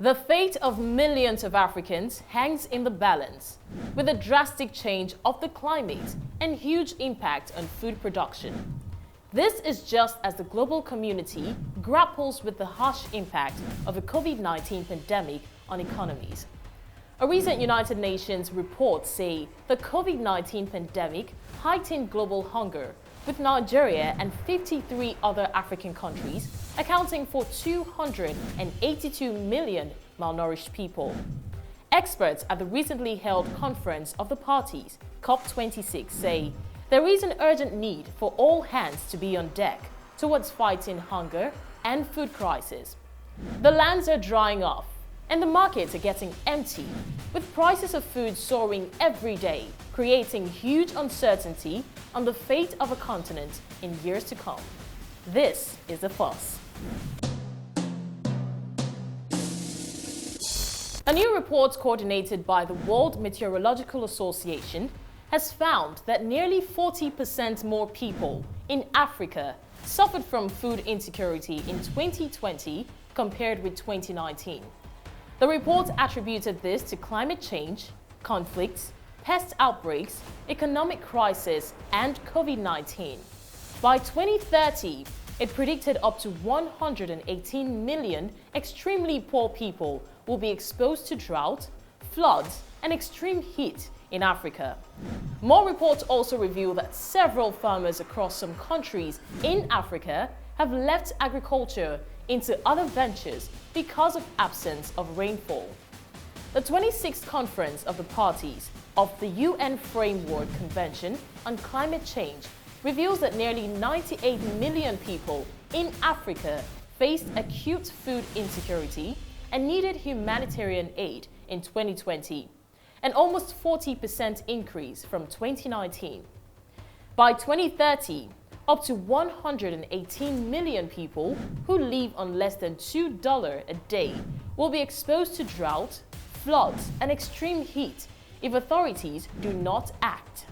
The fate of millions of Africans hangs in the balance, with a drastic change of the climate and huge impact on food production. This is just as the global community grapples with the harsh impact of the COVID-19 pandemic on economies. A recent United Nations report says the COVID-19 pandemic heightened global hunger, with Nigeria and 53 other African countries accounting for 282 million malnourished people. Experts at the recently held Conference of the Parties, COP26, say there is an urgent need for all hands to be on deck towards fighting hunger and food crisis. The lands are drying up, and the markets are getting empty, with prices of food soaring every day, creating huge uncertainty on the fate of a continent in years to come. This is The Fuss. A new report coordinated by the World Meteorological Association has found that nearly 40% more people in Africa suffered from food insecurity in 2020 compared with 2019. The report attributed this to climate change, conflicts, pest outbreaks, economic crisis, and COVID-19. By 2030, it predicted up to 118 million extremely poor people will be exposed to drought, floods, and extreme heat in Africa. More reports also reveal that several farmers across some countries in Africa have left agriculture into other ventures because of absence of rainfall. The 26th Conference of the Parties of the UN Framework Convention on Climate Change reveals that nearly 98 million people in Africa faced acute food insecurity and needed humanitarian aid in 2020, an almost 40% increase from 2019. By 2030, up to 118 million people who live on less than $2 a day will be exposed to drought, floods, and extreme heat if authorities do not act.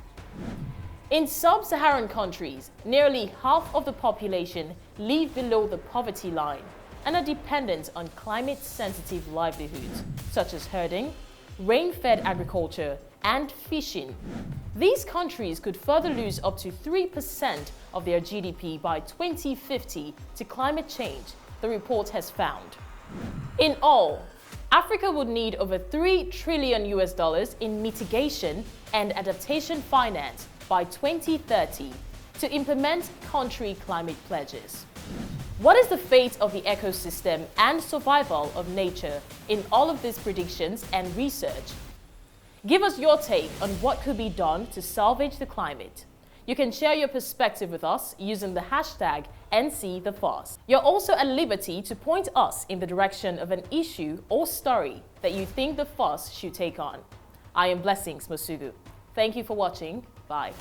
In sub-Saharan countries, nearly half of the population live below the poverty line and are dependent on climate-sensitive livelihoods such as herding, rain-fed agriculture, and fishing. These countries could further lose up to 3% of their GDP by 2050 to climate change, the report has found. In all, Africa would need over $3 trillion in mitigation and adaptation finance by 2030 to implement country climate pledges. What is the fate of the ecosystem and survival of nature in all of these predictions and research? Give us your take on what could be done to salvage the climate. You can share your perspective with us using the hashtag #NCTheFuss. You're also at liberty to point us in the direction of an issue or story that you think The Fuss should take on. I am Blessings Masugu. Thank you for watching. Bye.